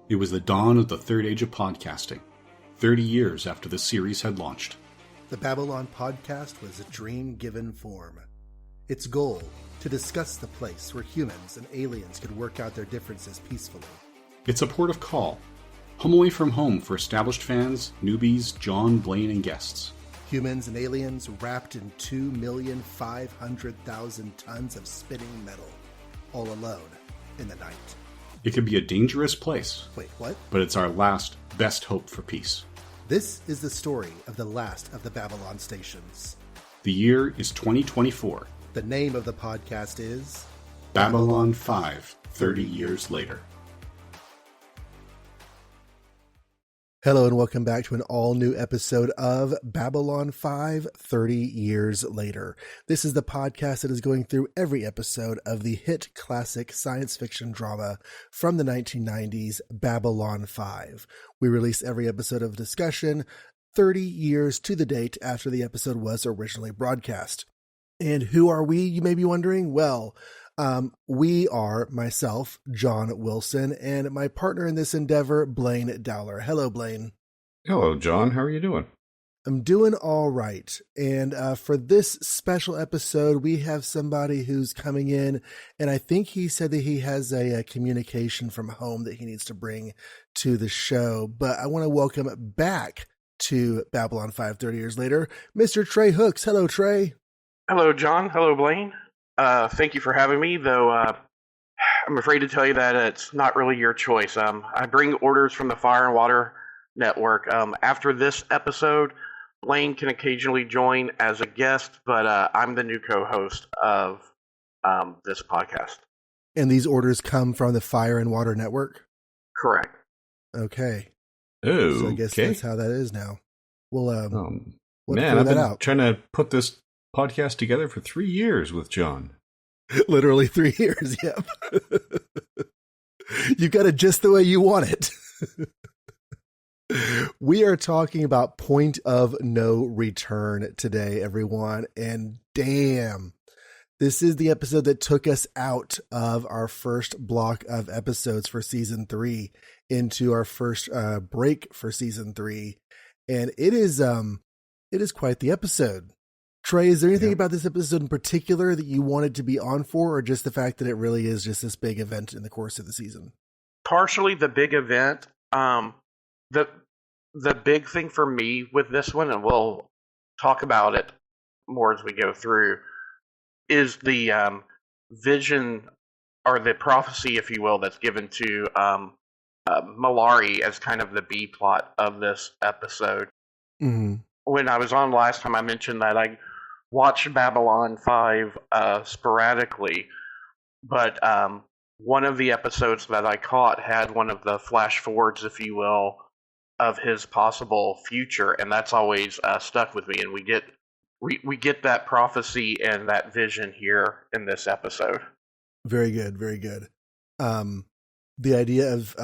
It was the dawn of the third age of podcasting, 30 years after the series had launched. The Babylon Podcast was a dream given form. Its goal, to discuss the place where humans and aliens could work out their differences peacefully. It's a port of call, home away from home for established fans, newbies, John, Blaine, and guests. Humans and aliens wrapped in 2,500,000 tons of spinning metal, all alone in the night. It could be a dangerous place. Wait, what? But it's our last, best hope for peace. This is the story of the last of the Babylon stations. The year is 2024. The name of the podcast is Babylon 5, 30 years later. Hello and welcome back to an all-new episode of Babylon 5, 30 years later. This is the podcast that is going through every episode of the hit classic science fiction drama from the 1990s, Babylon 5. We release every episode of discussion 30 years to the date after the episode was originally broadcast. And who are we, you may be wondering? Well, we are myself, John Wilson, and my partner in this endeavor, Blaine Dowler. Hello, Blaine. Hello, John. How are you doing? I'm doing all right. And for this special episode, we have somebody who's coming in, and I think he said that he has a communication from home that he needs to bring to the show. But I want to welcome back to Babylon 5, 30 years later, Mr. Trey Hooks. Hello, Trey. Hello, John. Hello, Blaine. Thank you for having me, though I'm afraid to tell you that it's not really your choice. I bring orders from the Fire and Water Network. After this episode, Blaine can occasionally join as a guest, but I'm the new co-host of this podcast. And these orders come from the Fire and Water Network? Correct. Okay. Oh, so I guess that's how that is now. We'll man, I've been trying to put this podcast together for 3 years with John. Literally 3 years, yep. You got it just the way you want it. We are talking about Point of No Return today, everyone. And damn, this is the episode that took us out of our first block of episodes for season 3 into our first break for season 3. And it is quite the episode. Trey, is there anything about this episode in particular that you wanted to be on for, or just the fact that it really is just this big event in the course of the season? Partially the big event. The big thing for me with this one, and we'll talk about it more as we go through, is the vision or the prophecy, if you will, that's given to Mollari as kind of the B plot of this episode. Mm-hmm. When I was on last time, I mentioned that I watched Babylon 5 sporadically, but one of the episodes that I caught had one of the flash forwards, if you will, of his possible future, and that's always stuck with me. And we get that prophecy and that vision here in this episode. Very good, very good. The idea of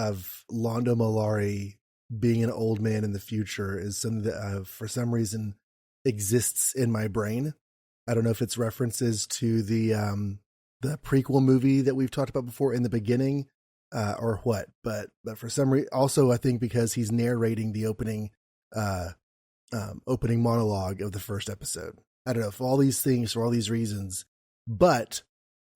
Londo Mollari being an old man in the future is something that for some reason exists in my brain. I don't know if it's references to the prequel movie that we've talked about before in the beginning or what, but for some reason, also I think because he's narrating the opening monologue of the first episode. I don't know, for all these things, for all these reasons, but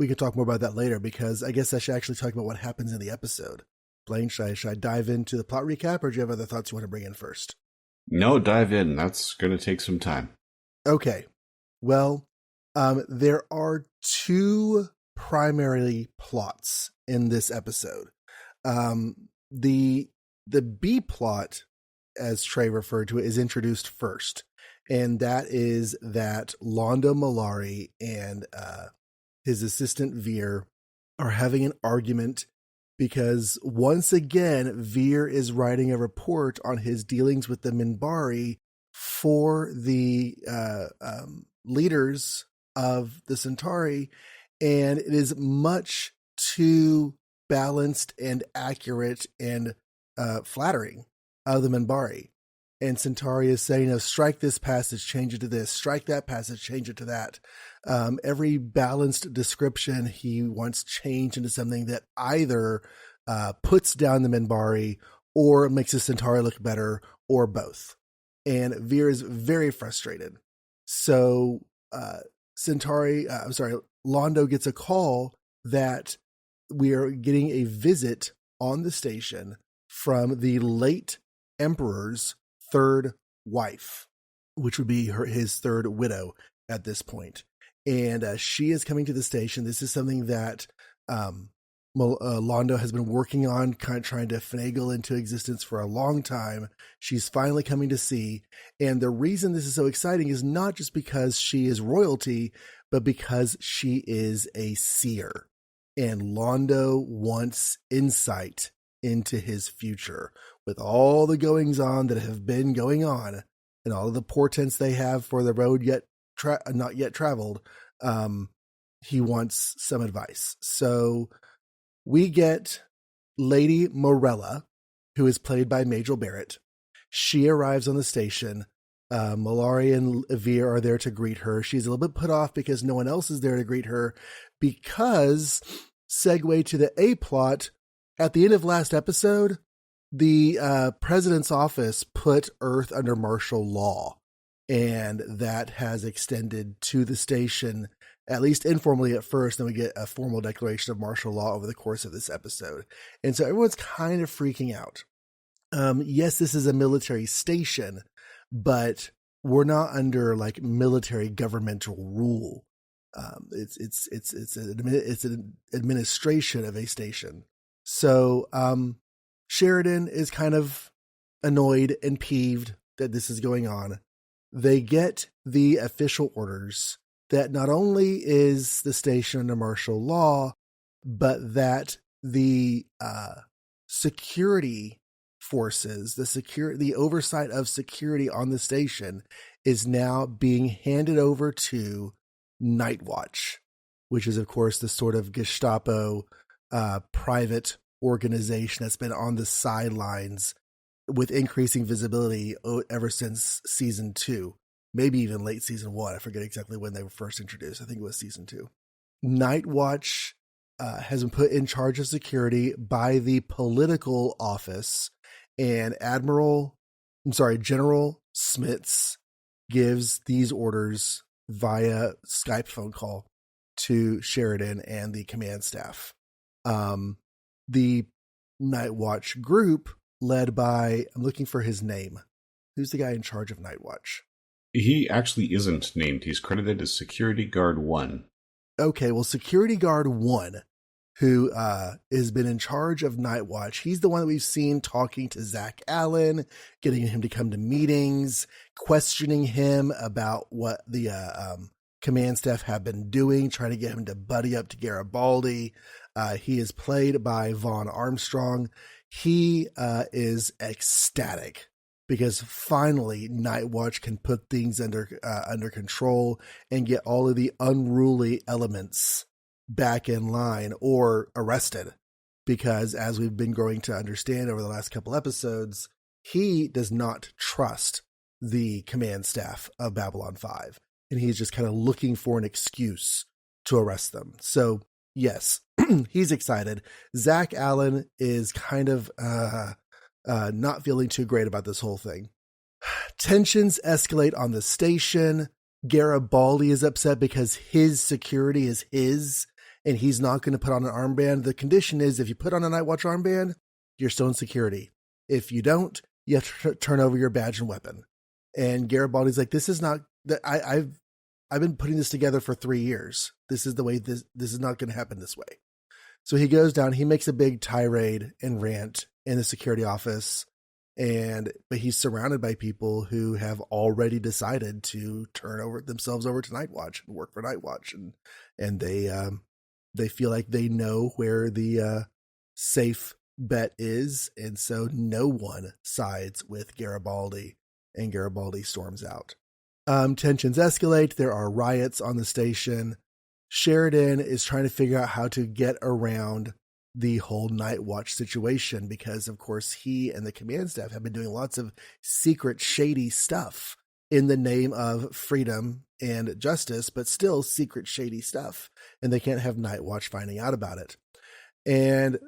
we could talk more about that later, because I guess I should actually talk about what happens in the episode. Blaine, should I dive into the plot recap, or do you have other thoughts you want to bring in first? No, dive in. That's going to take some time. Okay. Well, there are two primary plots in this episode. The B plot, as Trey referred to it, is introduced first, and that is that Londo Mollari and his assistant Vir are having an argument, because once again, Vir is writing a report on his dealings with the Minbari for the leaders of the Centauri, and it is much too balanced and accurate and flattering of the Minbari. And Centauri is saying, strike this passage, change it to this, strike that passage, change it to that. Every balanced description he wants changed into something that either puts down the Minbari or makes the Centauri look better or both. And Vir is very frustrated. So Londo gets a call that we are getting a visit on the station from the late Emperor's third wife, which would be his third widow at this point. And she is coming to the station. This is something that Londo has been working on, kind of trying to finagle into existence for a long time. She's finally coming to see. And the reason this is so exciting is not just because she is royalty, but because she is a seer. And Londo wants insight into his future. With all the goings on that have been going on and all of the portents they have for the road not yet traveled, he wants some advice. So we get Lady Morella, who is played by Majel Barrett. She arrives on the station. Mollari and Vir are there to greet her. She's a little bit put off because no one else is there to greet her, because, segue to the A-plot, at the end of last episode, the president's office put Earth under martial law, and that has extended to the station, at least informally at first. Then we get a formal declaration of martial law over the course of this episode. And so everyone's kind of freaking out. Yes, this is a military station, but we're not under like military governmental rule. It's an administration of a station. So Sheridan is kind of annoyed and peeved that this is going on. They get the official orders that not only is the station under martial law, but that the security forces, the oversight of security on the station is now being handed over to Night Watch, which is, of course, the sort of Gestapo private organization that's been on the sidelines with increasing visibility ever since season 2, maybe even late season 1. I forget exactly when they were first introduced. I think it was season 2. Night Watch has been put in charge of security by the political office, and General Smits gives these orders via Skype phone call to Sheridan and the command staff. The Night Watch group, led by, I'm looking for his name. Who's the guy in charge of Night Watch? He actually isn't named. He's credited as Security Guard 1. Okay, well, Security Guard 1, who has been in charge of Night Watch, he's the one that we've seen talking to Zach Allen, getting him to come to meetings, questioning him about what the command staff have been doing, trying to get him to buddy up to Garibaldi. He is played by Vaughn Armstrong. He is ecstatic because finally Night Watch can put things under control and get all of the unruly elements back in line or arrested. Because as we've been growing to understand over the last couple episodes, he does not trust the command staff of Babylon 5. And he's just kind of looking for an excuse to arrest them. So yes, he's excited. Zach Allen is kind of not feeling too great about this whole thing. Tensions escalate on the station. Garibaldi is upset because his security is his, and he's not going to put on an armband. The condition is if you put on a Night Watch armband, you're still in security. If you don't, you have to turn over your badge and weapon. And Garibaldi's like, this is not that I've been putting this together for 3 years. This is the way this is not going to happen this way. So he goes down, he makes a big tirade and rant in the security office, but he's surrounded by people who have already decided to turn themselves over to Night Watch and work for Night Watch, and they feel like they know where the safe bet is, and so no one sides with Garibaldi, and Garibaldi storms out. Tensions escalate. There are riots on the station. Sheridan is trying to figure out how to get around the whole Night Watch situation because, of course, he and the command staff have been doing lots of secret, shady stuff in the name of freedom and justice, but still secret, shady stuff. And they can't have Night Watch finding out about it. And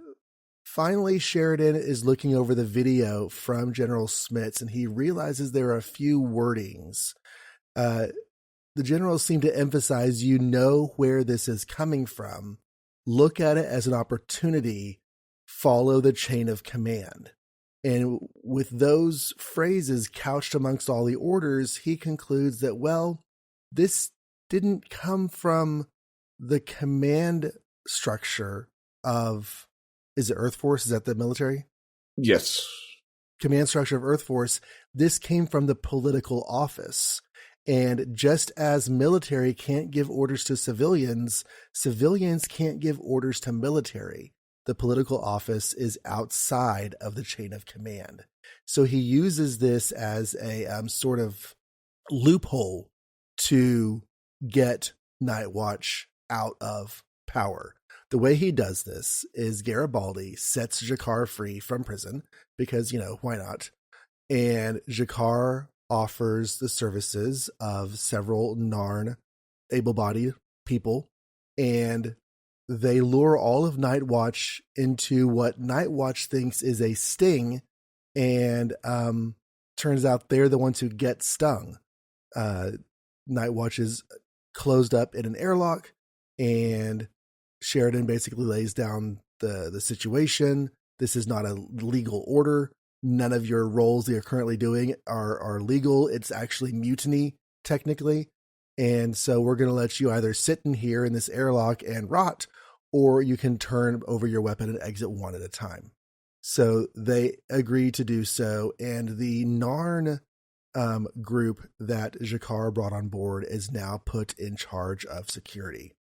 Finally, Sheridan is looking over the video from General Smits, and he realizes there are a few wordings. The generals seem to emphasize, you know where this is coming from. Look at it as an opportunity. Follow the chain of command. And with those phrases couched amongst all the orders, he concludes that, well, this didn't come from the command structure of, is it Earth Force? Is that the military? Yes. Command structure of Earth Force. This came from the political office. And just as military can't give orders to civilians, civilians can't give orders to military. The political office is outside of the chain of command. So he uses this as a sort of loophole to get Night Watch out of power. The way he does this is Garibaldi sets G'Kar free from prison because, why not? And G'Kar offers the services of several Narn able-bodied people, and they lure all of Night Watch into what Night Watch thinks is a sting, and turns out they're the ones who get stung. Night Watch is closed up in an airlock, and Sheridan basically lays down the situation. This is not a legal order. None of your roles that you're currently doing are legal. It's actually mutiny, technically. And so we're going to let you either sit in here in this airlock and rot, or you can turn over your weapon and exit one at a time. So they agree to do so. And the Narn group that G'Kar brought on board is now put in charge of security.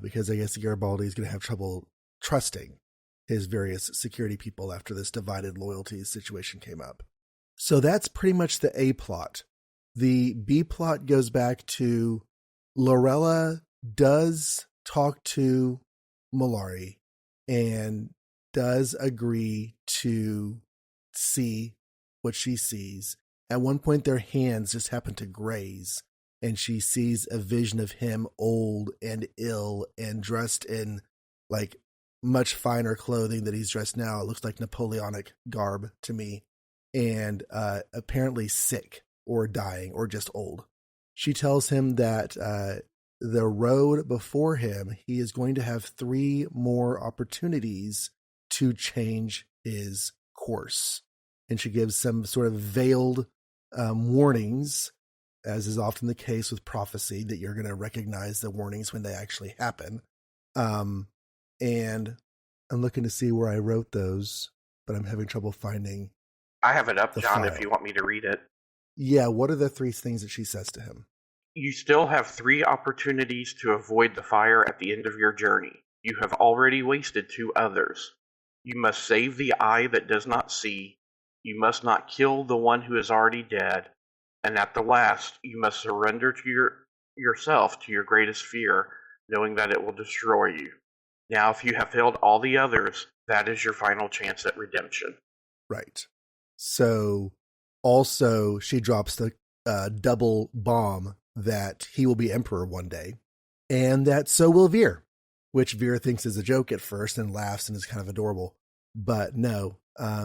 Because I guess Garibaldi is going to have trouble trusting his various security people after this divided loyalties situation came up. So that's pretty much the A plot. The B plot goes back to Lorella does talk to Mollari and does agree to see what she sees. At one point, their hands just happen to graze, and she sees a vision of him old and ill and dressed in like much finer clothing than he's dressed now. It looks like Napoleonic garb to me, and apparently sick or dying or just old. She tells him that the road before him, he is going to have 3 more opportunities to change his course. And she gives some sort of veiled warnings, as is often the case with prophecy, that you're going to recognize the warnings when they actually happen. And I'm looking to see where I wrote those, but I'm having trouble finding. I have it up, John, file. if you want me to read it. Yeah, what are the 3 things that she says to him? You still have 3 opportunities to avoid the fire at the end of your journey. You have already wasted 2 others. You must save the eye that does not see. You must not kill the one who is already dead. And at the last, you must surrender to yourself to your greatest fear, knowing that it will destroy you. Now, if you have failed all the others, that is your final chance at redemption. Right. So, also, she drops the double bomb that he will be emperor one day, and that so will Vir, which Vir thinks is a joke at first and laughs and is kind of adorable. But no,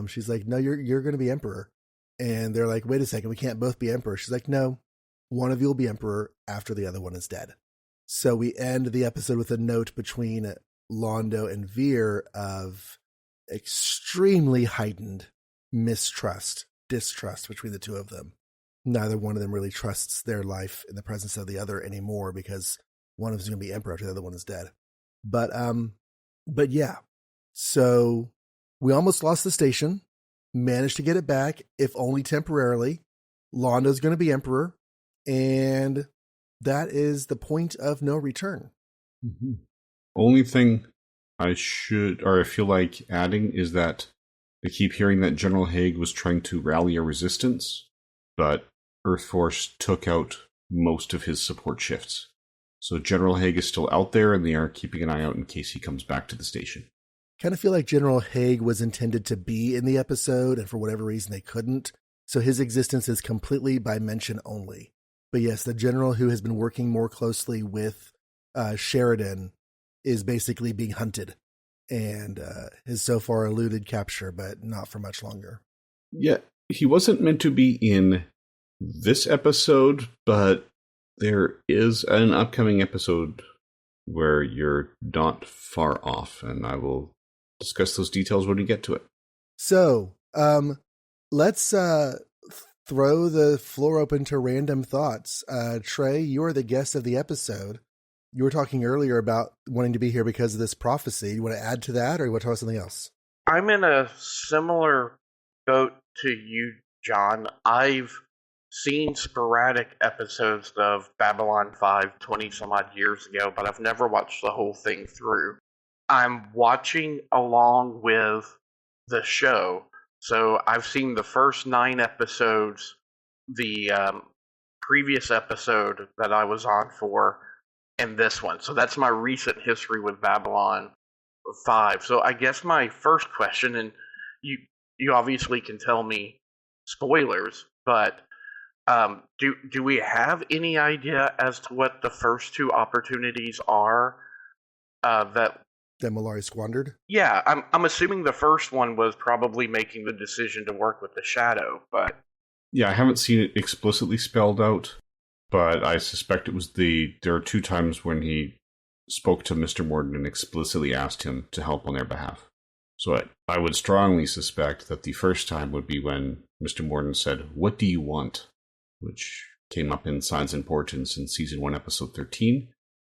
she's like, no, you're going to be emperor. And they're like, wait a second, we can't both be emperor. She's like, no, one of you will be emperor after the other one is dead. So we end the episode with a note between Londo and Vir of extremely heightened distrust between the 2 of them. Neither one of them really trusts their life in the presence of the other anymore because one of them is going to be emperor after the other one is dead. But yeah, so we almost lost the station. Managed to get it back, if only temporarily. Londo's going to be emperor, and that is the point of no return. Mm-hmm. Only thing I feel like adding is that I keep hearing that General Haig was trying to rally a resistance, but Earth Force took out most of his support shifts. So General Haig is still out there, and they are keeping an eye out in case he comes back to the station. Kind of feel like General Haig was intended to be in the episode, and for whatever reason they couldn't. So his existence is completely by mention only. But yes, the general who has been working more closely with Sheridan is basically being hunted. and has so far eluded capture, but not for much longer. Yeah, he wasn't meant to be in this episode, but there is an upcoming episode where you're not far off, and I will discuss those details when we get to it. So, let's throw the floor open to random thoughts. Trey, you are the guest of the episode. You were talking earlier about wanting to be here because of this prophecy. You want to add to that, or you want to talk about something else? I'm in a similar boat to you, John. I've seen sporadic episodes of Babylon 5 20 some odd years ago, but I've never watched the whole thing through. I'm watching along with the show, so I've seen the first 9 episodes, the previous episode that I was on for, and this one. So that's my recent history with Babylon 5. So I guess my first question, and you obviously can tell me spoilers, but do we have any idea as to what the first 2 opportunities are that Malari squandered? Yeah, I'm assuming the first one was probably making the decision to work with the Shadow, but yeah, I haven't seen it explicitly spelled out, but I suspect it was there are 2 times when he spoke to Mr. Morden and explicitly asked him to help on their behalf. So I would strongly suspect that the first time would be when Mr. Morden said, "What do you want?" which came up in Signs and Portents in Season 1, Episode 13.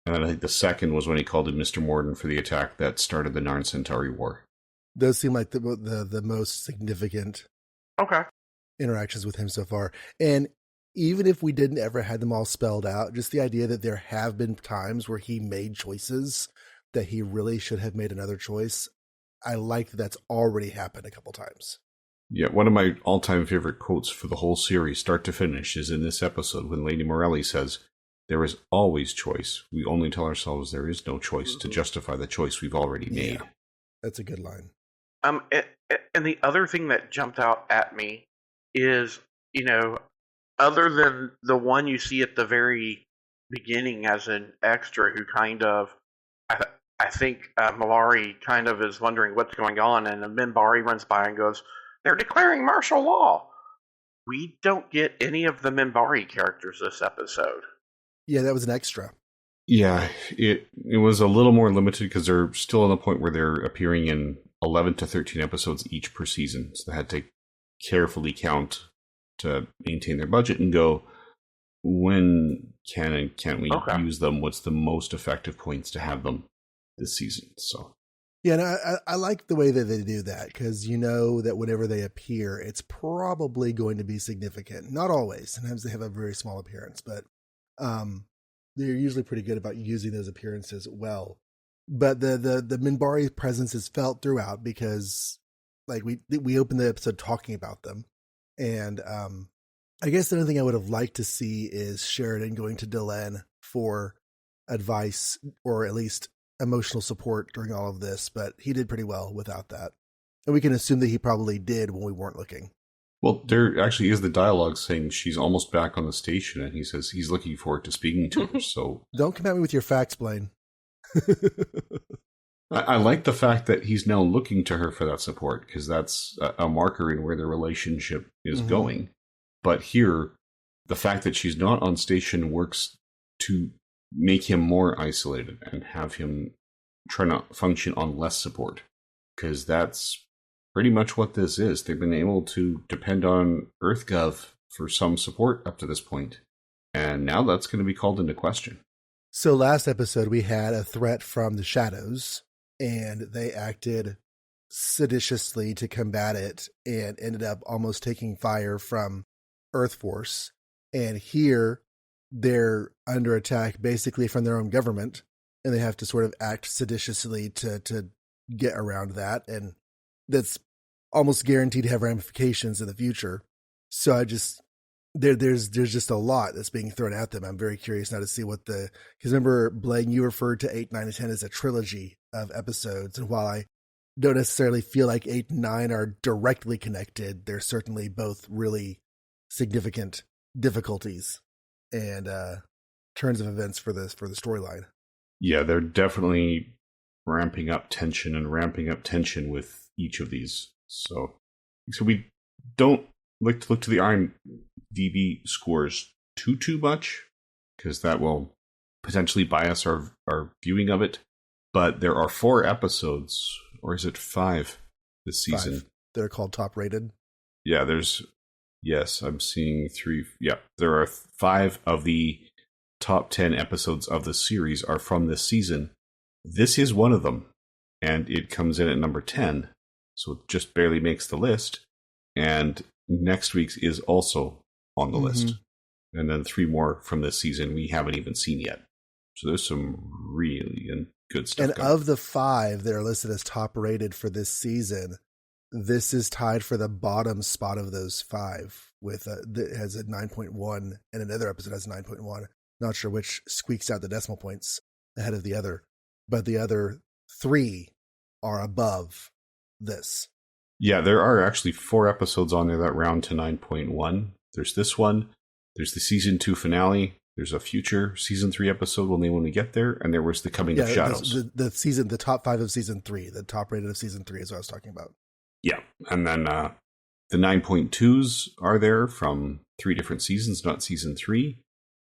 And then I think the second was when he called in Mr. Morden for the attack that started the Narn Centauri War. Those seem like the most significant okay. interactions with him so far. And even if we didn't ever had them all spelled out, just the idea that there have been times where he made choices that he really should have made another choice, I like that that's already happened a couple times. Yeah, one of my all-time favorite quotes for the whole series, start to finish, is in this episode when Lady Morelli says, "There is always choice. We only tell ourselves there is no choice to justify the choice we've already made." Yeah, that's a good line. And the other thing that jumped out at me is, other than the one you see at the very beginning as an extra who kind of, I think Malari kind of is wondering what's going on, and Minbari runs by and goes, "They're declaring martial law." We don't get any of the Minbari characters this episode. Yeah, that was an extra. Yeah, it was a little more limited because they're still on the point where they're appearing in 11 to 13 episodes each per season. So they had to carefully count to maintain their budget and go, when can and can't we use them? What's the most effective points to have them this season? So yeah, and I like the way that they do that, because you know that whenever they appear, it's probably going to be significant. Not always. Sometimes they have a very small appearance, but they're usually pretty good about using those appearances well. But the Minbari presence is felt throughout because, like, we opened the episode talking about them, and I guess the only thing I would have liked to see is Sheridan going to Delenn for advice or at least emotional support during all of this, but he did pretty well without that. And we can assume that he probably did when we weren't looking. Well, there actually is the dialogue saying she's almost back on the station, and he says he's looking forward to speaking to her. So don't come at me with your facts, Blaine. I like the fact that he's now looking to her for that support, because that's a marker in where the relationship is going. But here, the fact that she's not on station works to make him more isolated and have him trying to function on less support, because that's pretty much what this is. They've been able to depend on EarthGov for some support up to this point, and now that's going to be called into question. So last episode, we had a threat from the Shadows, and they acted seditiously to combat it and ended up almost taking fire from Earth Force. And here, they're under attack basically from their own government, and they have to sort of act seditiously to get around that. And that's almost guaranteed to have ramifications in the future. So I just... There's just a lot that's being thrown at them. I'm very curious now to see what because remember, Blaine, you referred to 8, 9, and 10 as a trilogy of episodes. And while I don't necessarily feel like 8 and 9 are directly connected, they're certainly both really significant difficulties and turns of events for the storyline. Yeah, they're definitely ramping up tension with each of these. So we don't like to look to the IMDb scores too much, because that will potentially bias our viewing of it. But there are 4 episodes, or is it 5 this season? 5. They're called top rated. Yeah, I'm seeing 3. Yeah, there are 5 of the top 10 episodes of the series are from this season. This is one of them, and it comes in at number 10, so it just barely makes the list. And next week's is also on the list. And then 3 more from this season we haven't even seen yet. So there's some really good stuff. And of the 5 that are listed as top rated for this season, this is tied for the bottom spot of those 5 with that has a 9.1, and another episode has 9.1. Not sure which squeaks out the decimal points ahead of the other, but the other 3 are above this. Yeah, there are actually 4 episodes on there that round to 9.1. There's this one. There's the season 2 finale. There's a future season 3 episode we'll name when we get there, and there was the Coming of Shadows. The top 5 of season 3, the top rated of season 3 is what I was talking about. Yeah, and then the 9.2s are there from 3 different seasons, not season 3.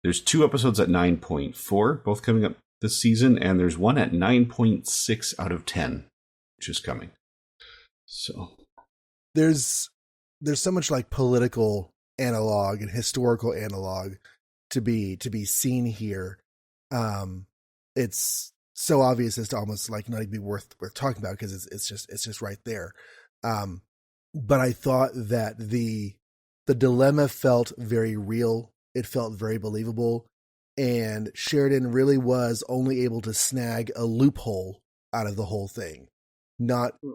There's 2 episodes at 9.4, both coming up this season, and there's one at 9.6 out of 10, which is coming. So there's so much like political analog and historical analog to be seen here. It's so obvious as to almost like not even be worth talking about, because it's just right there. But I thought that the dilemma felt very real. It felt very believable, and Sheridan really was only able to snag a loophole out of the whole thing.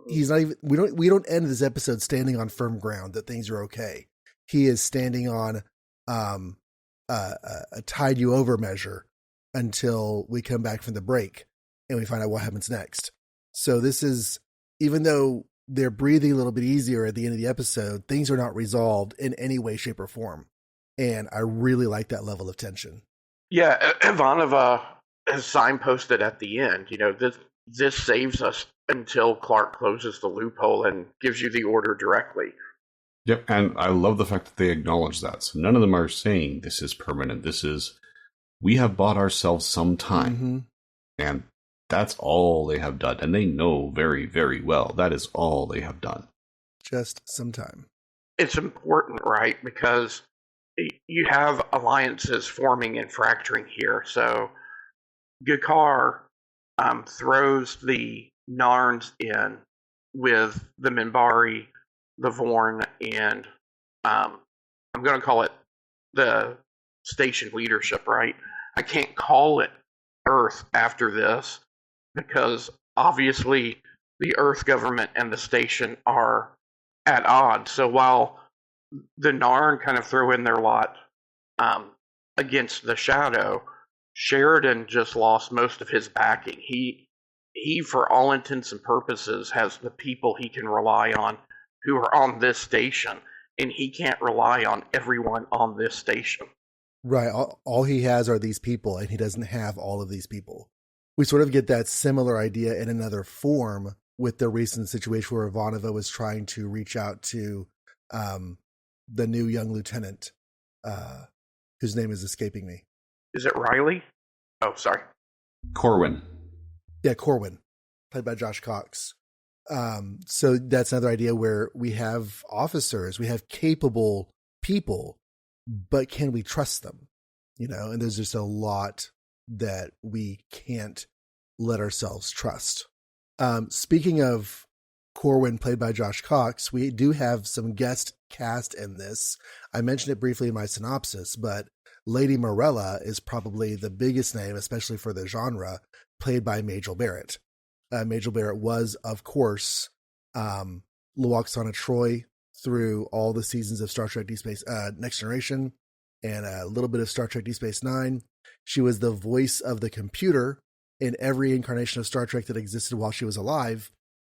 He's not even. We don't end this episode standing on firm ground that things are okay. He is standing on a tide you over measure until we come back from the break and we find out what happens next. So this is, even though they're breathing a little bit easier at the end of the episode, things are not resolved in any way, shape, or form. And I really like that level of tension. Yeah, Ivanova has signposted at the end, this saves us until Clark closes the loophole and gives you the order directly. Yep, and I love the fact that they acknowledge that. So none of them are saying this is permanent. This is, we have bought ourselves some time. And that's all they have done. And they know very, very well that is all they have done. Just some time. It's important, right? Because you have alliances forming and fracturing here. So G'Kar throws the Narns in with the Minbari, the Vorn, and I'm going to call it the station leadership, right? I can't call it Earth after this, because obviously the Earth government and the station are at odds. So while the Narn kind of throw in their lot against the Shadow, Sheridan just lost most of his backing. He, for all intents and purposes, has the people he can rely on who are on this station, and he can't rely on everyone on this station. Right. All he has are these people, and he doesn't have all of these people. We sort of get that similar idea in another form with the recent situation where Ivanova was trying to reach out to the new young lieutenant, whose name is escaping me. Is it Riley? Oh, sorry. Corwin. Yeah, Corwin, played by Josh Cox. So that's another idea where we have officers, we have capable people, but can we trust them? And there's just a lot that we can't let ourselves trust. Speaking of Corwin, played by Josh Cox, we do have some guest cast in this. I mentioned it briefly in my synopsis, but Lady Morella is probably the biggest name, especially for the genre, played by Majel Barrett. Majel Barrett was, of course, Lwaxana Troi through all the seasons of Star Trek Deep Space Next Generation and a little bit of Star Trek Deep Space Nine. She was the voice of the computer in every incarnation of Star Trek that existed while she was alive.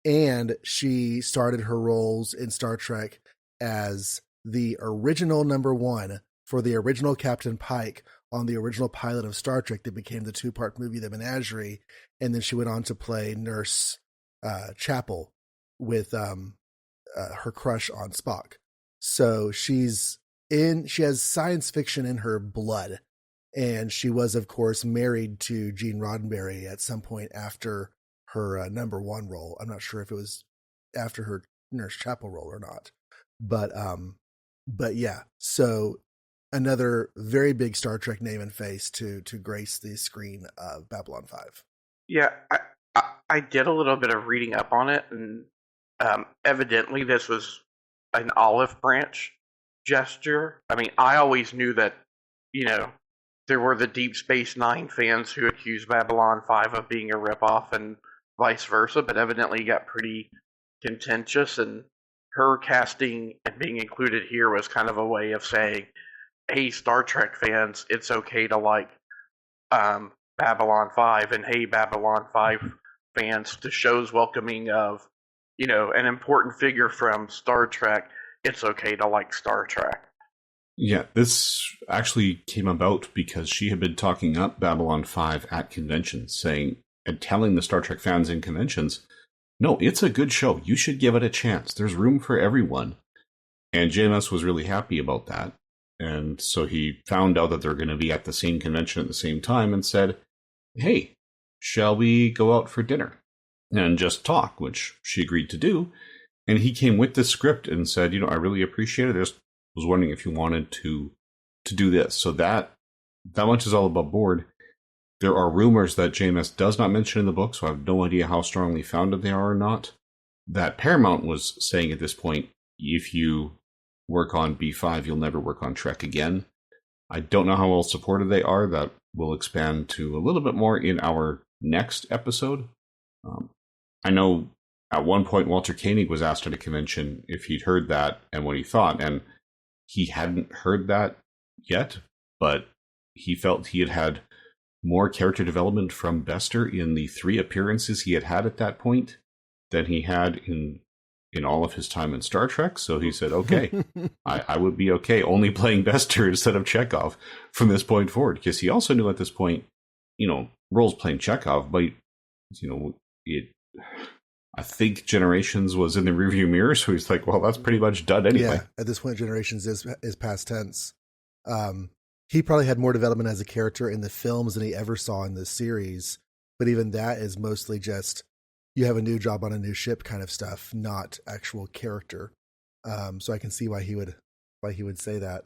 And she started her roles in Star Trek as the original #1 for the original Captain Pike on the original pilot of Star Trek that became the 2-part movie, The Menagerie, and then she went on to play Nurse Chapel with her crush on Spock. So she has science fiction in her blood, and she was, of course, married to Gene Roddenberry at some point after her number 1 role. I'm not sure if it was after her Nurse Chapel role or not, but yeah. So another very big Star Trek name and face to grace the screen of Babylon 5. Yeah, I did a little bit of reading up on it, and evidently this was an olive branch gesture. I mean, I always knew that, there were the Deep Space Nine fans who accused Babylon 5 of being a ripoff and vice versa, but evidently it got pretty contentious, and her casting and being included here was kind of a way of saying, hey, Star Trek fans, it's okay to like Babylon 5, and hey, Babylon 5 fans, the show's welcoming of, an important figure from Star Trek, it's okay to like Star Trek. Yeah, this actually came about because she had been talking up Babylon 5 at conventions, saying and telling the Star Trek fans in conventions, no, it's a good show. You should give it a chance. There's room for everyone. And JMS was really happy about that. And so he found out that they're going to be at the same convention at the same time and said, hey, shall we go out for dinner and just talk, which she agreed to do. And he came with the script and said, I really appreciate it. I just was wondering if you wanted to do this. So that much is all above board. There are rumors that JMS does not mention in the book, so I have no idea how strongly founded they are or not, that Paramount was saying at this point, if you work on B5, you'll never work on Trek again. I don't know how well supported they are. That will expand to a little bit more in our next episode. I know at one point Walter Koenig was asked at a convention if he'd heard that and what he thought, and he hadn't heard that yet, but he felt he had had more character development from Bester in the 3 appearances he had had at that point than he had in all of his time in Star Trek. So he said, okay, I would be okay only playing Bester instead of Chekhov from this point forward. Because he also knew at this point, roles playing Chekhov, but, I think Generations was in the rearview mirror. So he's like, well, that's pretty much done anyway. Yeah, at this point, Generations is past tense. He probably had more development as a character in the films than he ever saw in the series. But even that is mostly just, you have a new job on a new ship kind of stuff, not actual character. So I can see why he would say that.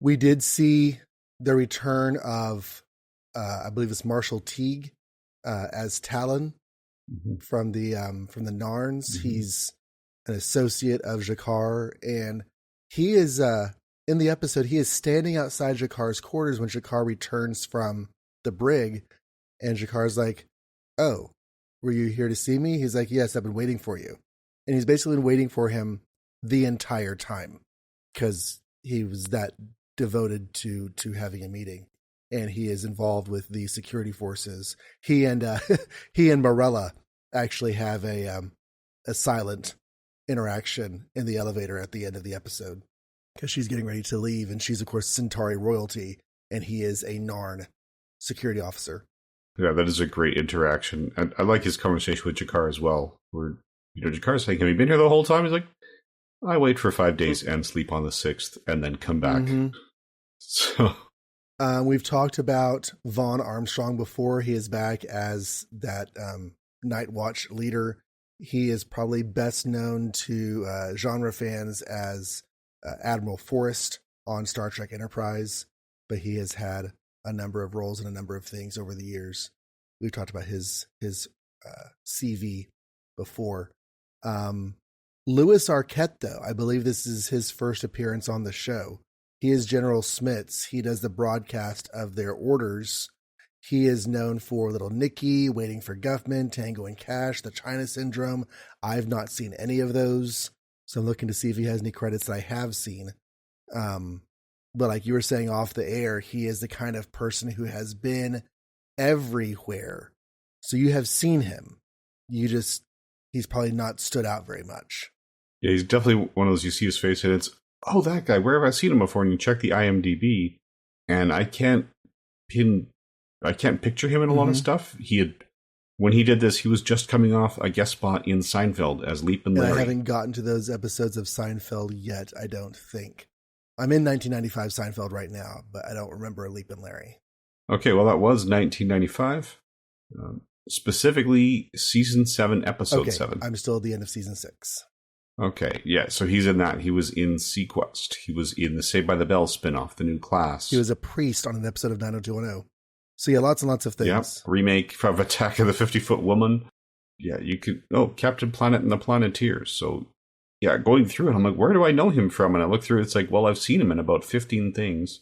We did see the return of, I believe it's Marshall Teague as Talon from the Narns. Mm-hmm. He's an associate of G'Kar, and he is in the episode. He is standing outside G'Kar's quarters when G'Kar returns from the brig, and G'Kar's like, "Oh, were you here to see me?" He's like, "Yes, I've been waiting for you." And he's basically been waiting for him the entire time because he was that devoted to having a meeting. And he is involved with the security forces. He and Morella actually have a silent interaction in the elevator at the end of the episode because she's getting ready to leave, and she's of course Centauri royalty, and he is a Narn security officer. Yeah, that is a great interaction. And I like his conversation with G'Kar as well, where Jakar's saying, "Have you been here the whole time?" He's like, "I wait for 5 days and sleep on the 6th, and then come back." Mm-hmm. So. We've talked about Vaughn Armstrong before. He is back as that Night Watch leader. He is probably best known to genre fans as Admiral Forrest on Star Trek Enterprise, but he has had a number of roles in a number of things over the years. We've talked about his CV before. Louis Arquette, though, I believe this is his first appearance on the show. He is General Smits. He does the broadcast of their orders. He is known for Little Nicky, Waiting for Guffman, Tango and Cash, The China Syndrome. I've not seen any of those, so I'm looking to see if he has any credits that I have seen. But like you were saying off the air, he is the kind of person who has been everywhere. So you have seen him. He's probably not stood out very much. Yeah, he's definitely one of those, you see his face and it's, oh, that guy, where have I seen him before? And you check the IMDb, and I can't picture him in a lot of stuff. When he did this, he was just coming off a guest spot in Seinfeld as Leap and Larry. I haven't gotten to those episodes of Seinfeld yet, I don't think. I'm in 1995 Seinfeld right now, but I don't remember Leap and Larry. Okay, well, that was 1995. Specifically, Season 7, Episode 7. I'm still at the end of Season 6. Okay, yeah, so he's in that. He was in Sequest. He was in the Saved by the Bell spinoff, The New Class. He was a priest on an episode of 90210. So yeah, lots and lots of things. Yeah, remake of Attack of the 50-Foot Woman. Yeah, you could... Oh, Captain Planet and the Planeteers. So, yeah, going through it, I'm like, where do I know him from? And I look through it, it's like, well, I've seen him in about 15 things,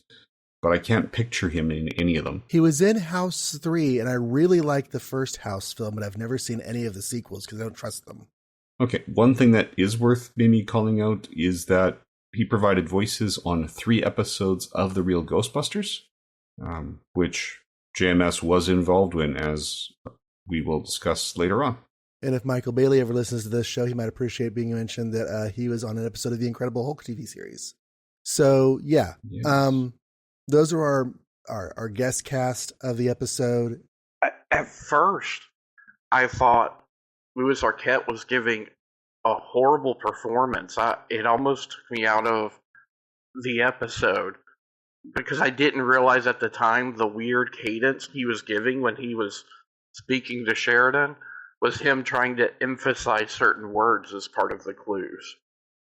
but I can't picture him in any of them. He was in House 3, and I really liked the first House film, but I've never seen any of the sequels because I don't trust them. Okay, one thing that is worth maybe calling out is that he provided voices on 3 episodes of The Real Ghostbusters, which JMS was involved in, as we will discuss later on. And if Michael Bailey ever listens to this show, he might appreciate being mentioned that he was on an episode of the Incredible Hulk TV series. So, yeah. Yes. Those are our guest cast of the episode. At first, I thought Louis Arquette was giving a horrible performance. It almost took me out of the episode because I didn't realize at the time the weird cadence he was giving when he was speaking to Sheridan was him trying to emphasize certain words as part of the clues.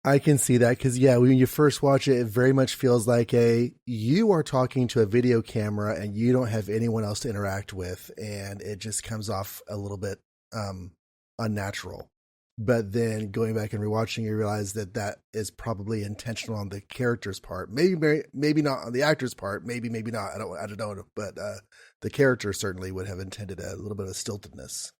I can see that because, yeah, when you first watch it, it very much feels like you are talking to a video camera and you don't have anyone else to interact with, and it just comes off a little bit unnatural. But then going back and rewatching, you realize that is probably intentional on the character's part. Maybe not on the actor's part. Maybe not. I don't know. But the character certainly would have intended a little bit of stiltedness.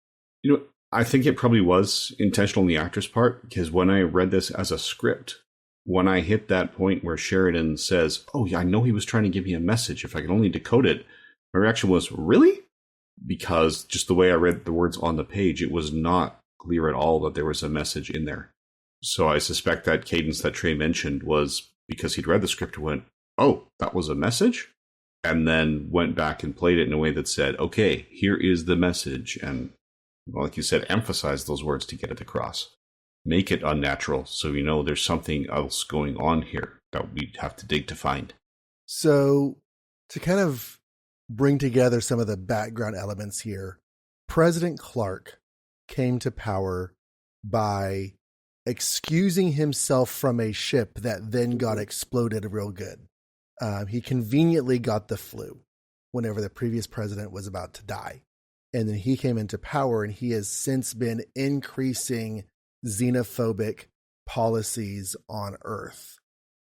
You know, I think it probably was intentional on the actor's part, because when I read this as a script, when I hit that point where Sheridan says, "Oh yeah, I know he was trying to give me a message. If I could only decode it," my reaction was, "Really?" Because just the way I read the words on the page, it was not clear at all that there was a message in there. So I suspect that cadence that Trey mentioned was because he'd read the script and went, "Oh, that was a message?" And then went back and played it in a way that said, "Okay, here is the message." And, well, like you said, emphasize those words to get it across. Make it unnatural so we know there's something else going on here that we have to dig to find. So to kind of bring together some of the background elements here, President Clark came to power by excusing himself from a ship that then got exploded real good. He conveniently got the flu whenever the previous president was about to die. And then he came into power, and he has since been increasing xenophobic policies on Earth.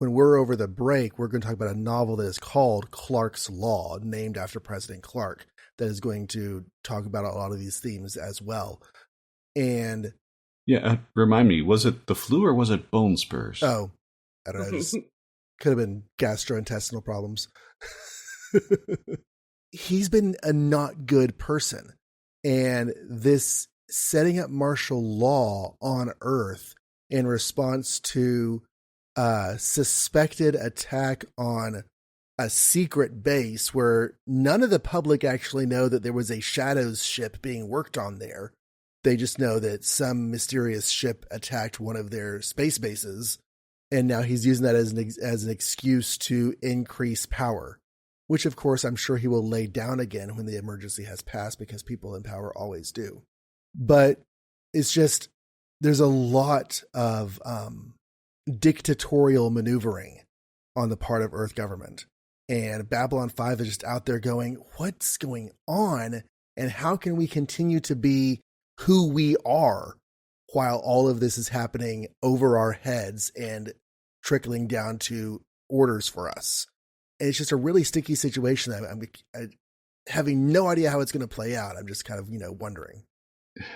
When we're over the break, we're going to talk about a novel that is called Clark's Law, named after President Clark, that is going to talk about a lot of these themes as well. And yeah, remind me, was it the flu or was it bone spurs? Oh, I don't know. This could have been gastrointestinal problems. He's been a not good person. And this setting up martial law on Earth in response to a suspected attack on a secret base where none of the public actually know that there was a Shadows ship being worked on there. They just know that some mysterious ship attacked one of their space bases, and now he's using that as an excuse to increase power, which, of course, I'm sure he will lay down again when the emergency has passed, because people in power always do. But it's just, there's a lot of dictatorial maneuvering on the part of Earth government. And Babylon 5 is just out there going, what's going on? And how can we continue to be who we are while all of this is happening over our heads and trickling down to orders for us? And it's just a really sticky situation. I'm having no idea how it's going to play out. I'm just kind of, wondering.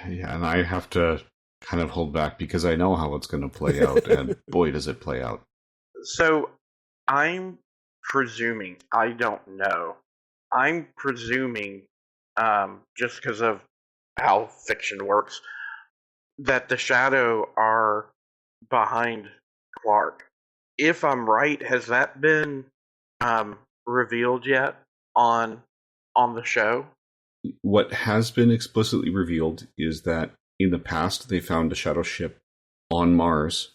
Yeah, and I have to kind of hold back because I know how it's going to play out, and boy, does it play out. So I'm presuming, I don't know, I'm presuming, just because of how fiction works, that the Shadow are behind Clark. If I'm right, has that been revealed yet on the show? What has been explicitly revealed is that in the past they found a shadow ship on Mars,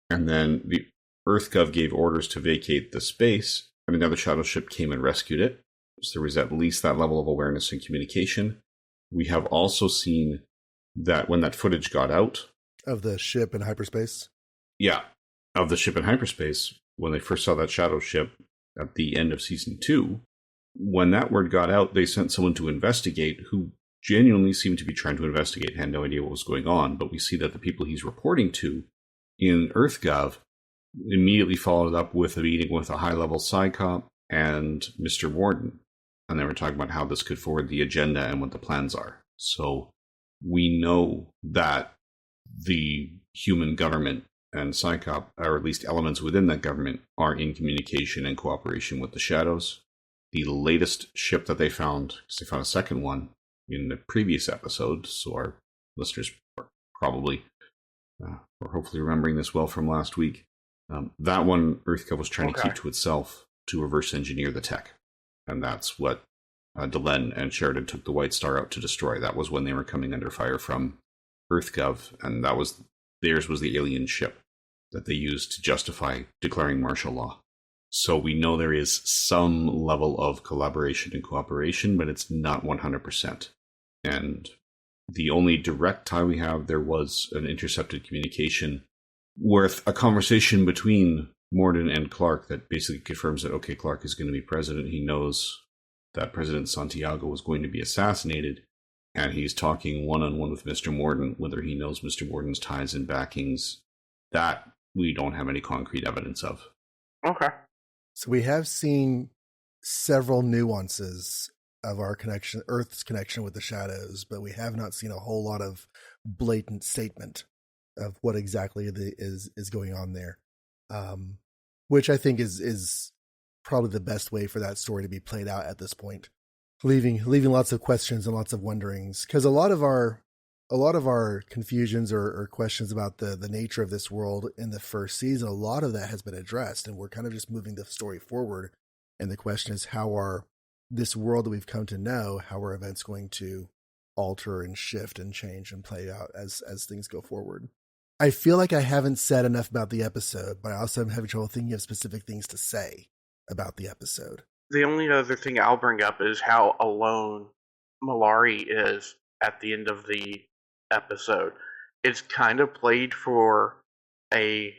and then the EarthGov gave orders to vacate the space, and another shadow ship came and rescued it. So there was at least that level of awareness and communication. We have also seen that when that footage got out Of the ship in hyperspace? yeah, of the ship in hyperspace, when they first saw that shadow ship at the end of season 2, when that word got out, they sent someone to investigate who genuinely seemed to be trying to investigate, had no idea what was going on. But we see that the people he's reporting to in EarthGov immediately followed up with a meeting with a high-level PsyCop and Mr. Warden. And they were talking about how this could forward the agenda and what the plans are. So we know that the human government and PsyCop, or at least elements within that government, are in communication and cooperation with the Shadows. The latest ship that they found, because they found a second one in the previous episode, so our listeners are probably, or hopefully remembering this well from last week. That one, EarthGov was trying to keep to itself to reverse engineer the tech. And that's what Delenn and Sheridan took the White Star out to destroy. That was when they were coming under fire from EarthGov, and that was theirs was the alien ship that they used to justify declaring martial law. So we know there is some level of collaboration and cooperation, but it's not 100%. And the only direct tie we have, there was an intercepted communication worth a conversation between Morden and Clark that basically confirms that, okay, Clark is going to be president. He knows that President Santiago was going to be assassinated, and he's talking one-on-one with Mr. Morden, whether he knows Mr. Morden's ties and backings. That we don't have any concrete evidence of. Okay. So we have seen several nuances of our connection, Earth's connection with the Shadows, but we have not seen a whole lot of blatant statement of what exactly is going on there, which I think is probably the best way for that story to be played out at this point, leaving lots of questions and lots of wonderings, because a lot of our confusions or questions about the nature of this world in the first season, a lot of that has been addressed, and we're kind of just moving the story forward. And the question is, how are this world that we've come to know, how are events going to alter and shift and change and play out as things go forward? I feel like I haven't said enough about the episode, but I also am having trouble thinking of specific things to say about the episode. The only other thing I'll bring up is how alone Mollari is at the end of the episode. It's kind of played for a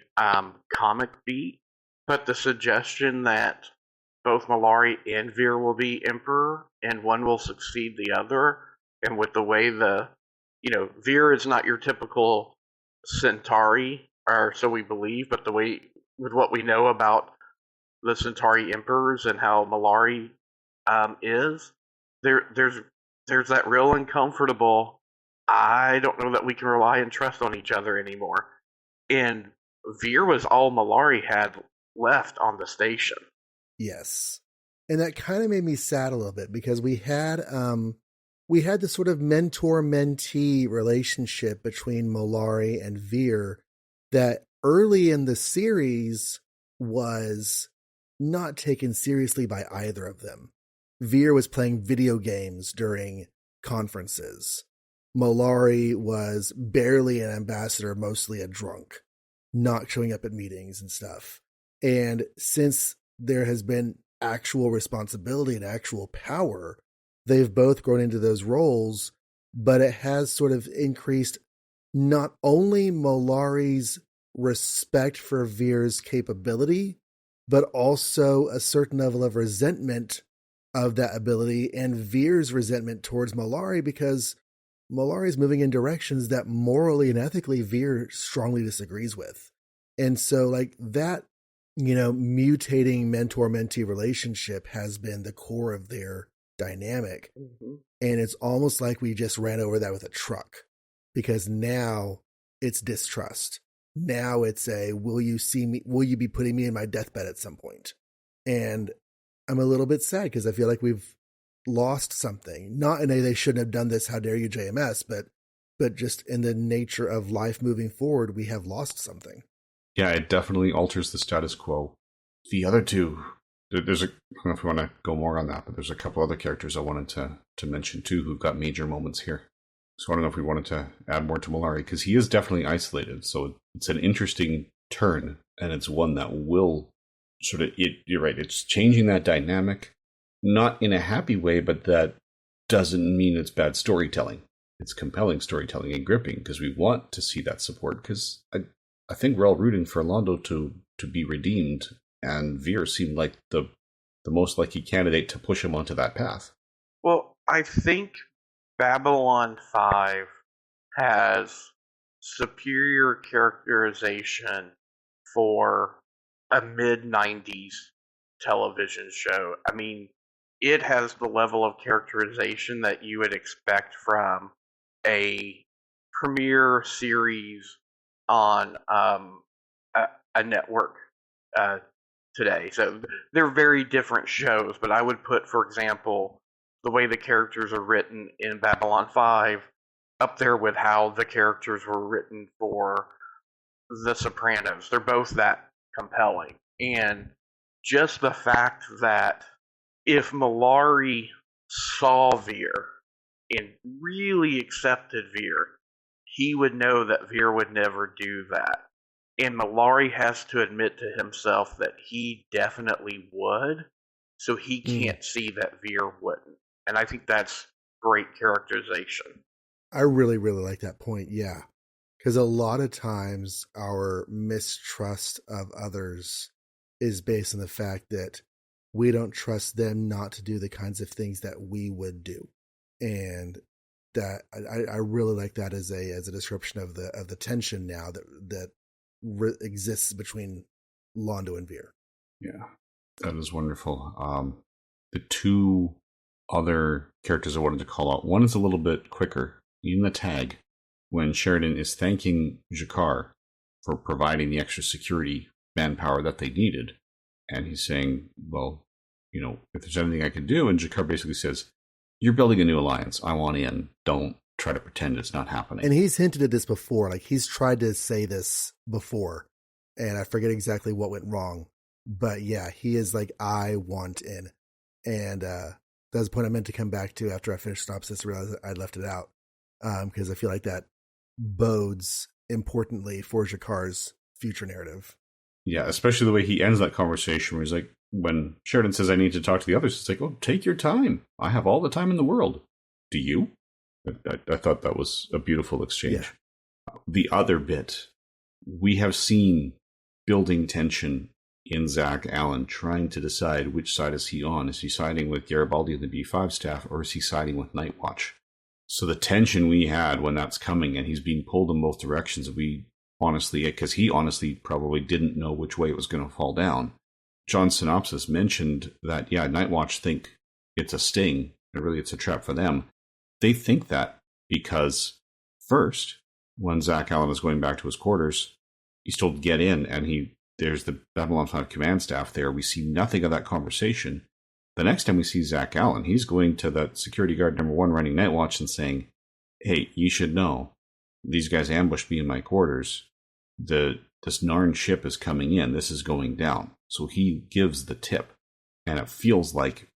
comic beat, but the suggestion that both Mollari and Vir will be Emperor, and one will succeed the other, and with the way Vir is not your typical Centauri, or so we believe, but the way, with what we know about the Centauri Emperors and how Mollari is, there's that real uncomfortable, I don't know that we can rely and trust on each other anymore. And Vir was all Mollari had left on the station. Yes. And that kind of made me sad a little bit, because we had this sort of mentor-mentee relationship between Mollari and Vir that early in the series was not taken seriously by either of them. Vir was playing video games during conferences. Mollari was barely an ambassador, mostly a drunk, not showing up at meetings and stuff. And since there has been actual responsibility and actual power, they've both grown into those roles, but it has sort of increased not only Mollari's respect for Vir's capability, but also a certain level of resentment of that ability, and Vir's resentment towards Mollari, because Mollari is moving in directions that morally and ethically Vir strongly disagrees with. And so like that, mutating mentor-mentee relationship has been the core of their dynamic. Mm-hmm. And it's almost like we just ran over that with a truck, because now it's distrust. Now it's will you be putting me in my deathbed at some point? And I'm a little bit sad, because I feel like we've lost something. Not in a they shouldn't have done this, how dare you, JMS, but just in the nature of life moving forward, we have lost something. Yeah, it definitely alters the status quo. The other two, there's a, I don't know if we want to go more on that, but there's a couple other characters I wanted to mention too who've got major moments here. So I don't know if we wanted to add more to Mollari, because he is definitely isolated. So it's an interesting turn, and it's one that will sort of, you're right, it's changing that dynamic, not in a happy way, but that doesn't mean it's bad storytelling. It's compelling storytelling and gripping, because we want to see that support, because I think we're all rooting for Londo to be redeemed, and Veer seemed like the most likely candidate to push him onto that path. Well, I think Babylon 5 has superior characterization for a mid-90s television show. I mean, it has the level of characterization that you would expect from a premiere series on a network today. So they're very different shows, but I would put, for example, the way the characters are written in Babylon 5 up there with how the characters were written for The Sopranos. They're both that compelling. And just the fact that if Mollari saw Veer and really accepted Veer, he would know that Veer would never do that. And Mollari has to admit to himself that he definitely would, so he can't see that Veer wouldn't. And I think that's great characterization. I really, really like that point, yeah. Because a lot of times our mistrust of others is based on the fact that we don't trust them not to do the kinds of things that we would do. And that I really like that as a description of the tension now that exists between Londo and Veer. Yeah, that is wonderful. The two other characters I wanted to call out, one is a little bit quicker. In the tag, when Sheridan is thanking G'Kar for providing the extra security manpower that they needed, and he's saying, well, if there's anything I can do, and G'Kar basically says, you're building a new alliance. I want in. Don't try to pretend it's not happening. And he's hinted at this before. Like, he's tried to say this before, and I forget exactly what went wrong. But yeah, he is like, I want in. And that's the point I meant to come back to after I finished synopsis. I realized I left it out because I feel like that bodes importantly for G'Kar's future narrative. Yeah, especially the way he ends that conversation where he's like, when Sheridan says, I need to talk to the others, it's like, oh, take your time. I have all the time in the world. Do you? I thought that was a beautiful exchange. Yeah. The other bit, we have seen building tension in Zach Allen trying to decide which side is he on. Is he siding with Garibaldi and the B5 staff, or is he siding with Nightwatch? So the tension we had when that's coming and he's being pulled in both directions, because he honestly probably didn't know which way it was going to fall down. John's synopsis mentioned that, yeah, Nightwatch think it's a sting, and really it's a trap for them. They think that because first, when Zach Allen is going back to his quarters, he's told to get in, and there's the Babylon 5 command staff there. We see nothing of that conversation. The next time we see Zach Allen, he's going to that security guard number 1 running Nightwatch and saying, hey, you should know, these guys ambushed me in my quarters. This Narn ship is coming in. This is going down. So he gives the tip, and it feels like